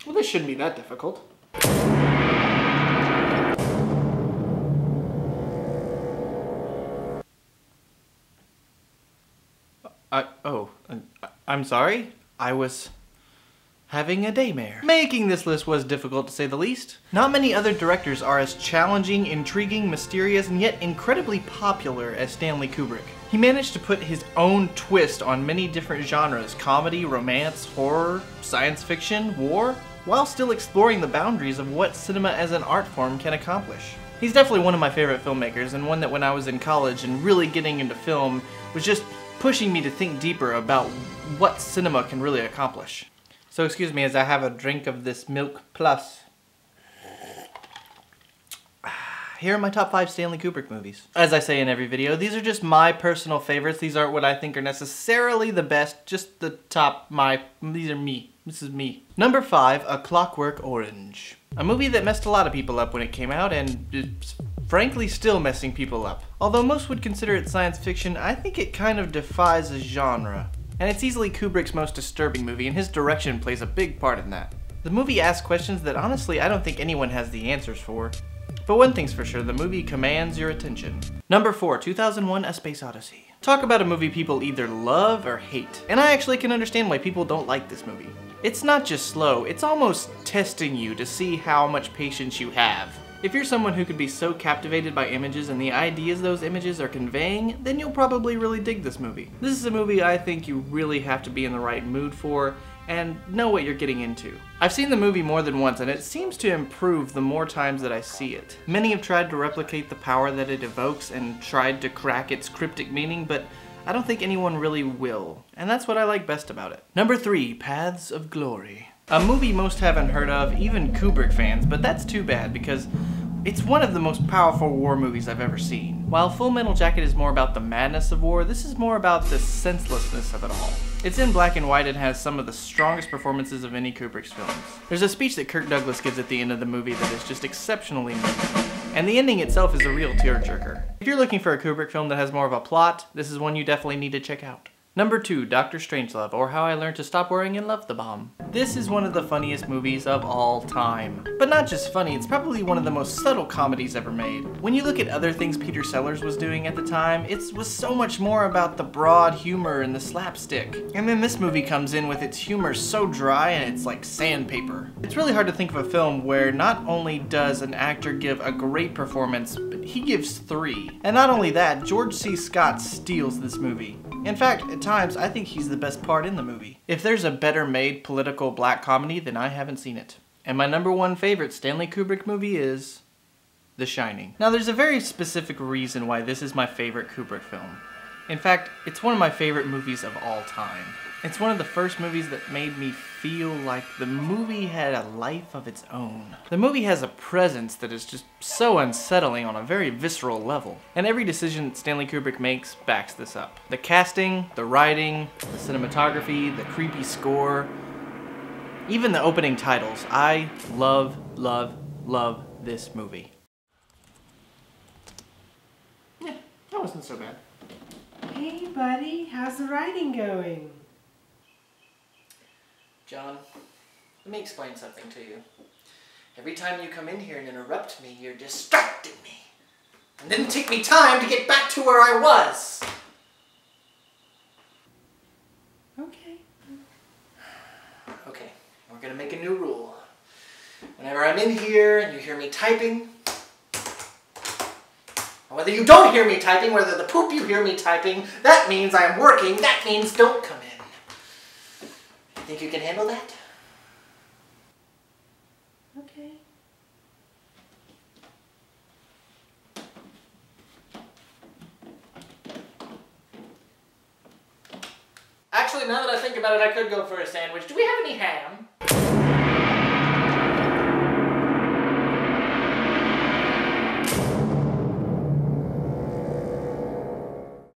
Well, this shouldn't be that difficult. I'm sorry. I was having a daymare. Making this list was difficult to say the least. Not many other directors are as challenging, intriguing, mysterious, and yet incredibly popular as Stanley Kubrick. He managed to put his own twist on many different genres: comedy, romance, horror, science fiction, war, while still exploring the boundaries of what cinema as an art form can accomplish. He's definitely one of my favorite filmmakers, and one that when I was in college and really getting into film was just pushing me to think deeper about what cinema can really accomplish. So excuse me as I have a drink of this Milk Plus. Here are my top 5 Stanley Kubrick movies. As I say in every video, these are just my personal favorites. These aren't what I think are necessarily the best, just the top these are me. This is me. Number 5, A Clockwork Orange. A movie that messed a lot of people up when it came out, and it's frankly still messing people up. Although most would consider it science fiction, I think it kind of defies a genre. And it's easily Kubrick's most disturbing movie, and his direction plays a big part in that. The movie asks questions that honestly I don't think anyone has the answers for. But one thing's for sure, the movie commands your attention. Number 4, 2001: A Space Odyssey. Talk about a movie people either love or hate. And I actually can understand why people don't like this movie. It's not just slow, it's almost testing you to see how much patience you have. If you're someone who could be so captivated by images and the ideas those images are conveying, then you'll probably really dig this movie. This is a movie I think you really have to be in the right mood for and know what you're getting into. I've seen the movie more than once, and it seems to improve the more times that I see it. Many have tried to replicate the power that it evokes and tried to crack its cryptic meaning, but I don't think anyone really will, and that's what I like best about it. Number 3, Paths of Glory. A movie most haven't heard of, even Kubrick fans, but that's too bad because it's one of the most powerful war movies I've ever seen. While Full Metal Jacket is more about the madness of war, this is more about the senselessness of it all. It's in black and white and has some of the strongest performances of any Kubrick's films. There's a speech that Kirk Douglas gives at the end of the movie that is just exceptionally moving. And the ending itself is a real tearjerker. If you're looking for a Kubrick film that has more of a plot, this is one you definitely need to check out. Number 2, Dr. Strangelove, or How I Learned to Stop Worrying and Love the Bomb. This is one of the funniest movies of all time. But not just funny, it's probably one of the most subtle comedies ever made. When you look at other things Peter Sellers was doing at the time, it was so much more about the broad humor and the slapstick. And then this movie comes in with its humor so dry and it's like sandpaper. It's really hard to think of a film where not only does an actor give a great performance, but he gives 3. And not only that, George C. Scott steals this movie. In fact, at times, I think he's the best part in the movie. If there's a better made political black comedy, then I haven't seen it. And my number 1 favorite Stanley Kubrick movie is The Shining. Now there's a very specific reason why this is my favorite Kubrick film. In fact, it's one of my favorite movies of all time. It's one of the first movies that made me feel like the movie had a life of its own. The movie has a presence that is just so unsettling on a very visceral level. And every decision that Stanley Kubrick makes backs this up. The casting, the writing, the cinematography, the creepy score, even the opening titles. I love, love, love this movie. Yeah, that wasn't so bad. Hey buddy, how's the writing going? John, let me explain something to you. Every time you come in here and interrupt me, you're distracting me. And didn't take me time to get back to where I was. Okay. Okay, we're gonna make a new rule. Whenever I'm in here and you hear me typing, or whether you don't hear me typing, whether the poop you hear me typing, that means I'm working, that means don't come in. Think you can handle that? Okay. Actually, now that I think about it, I could go for a sandwich. Do we have any ham?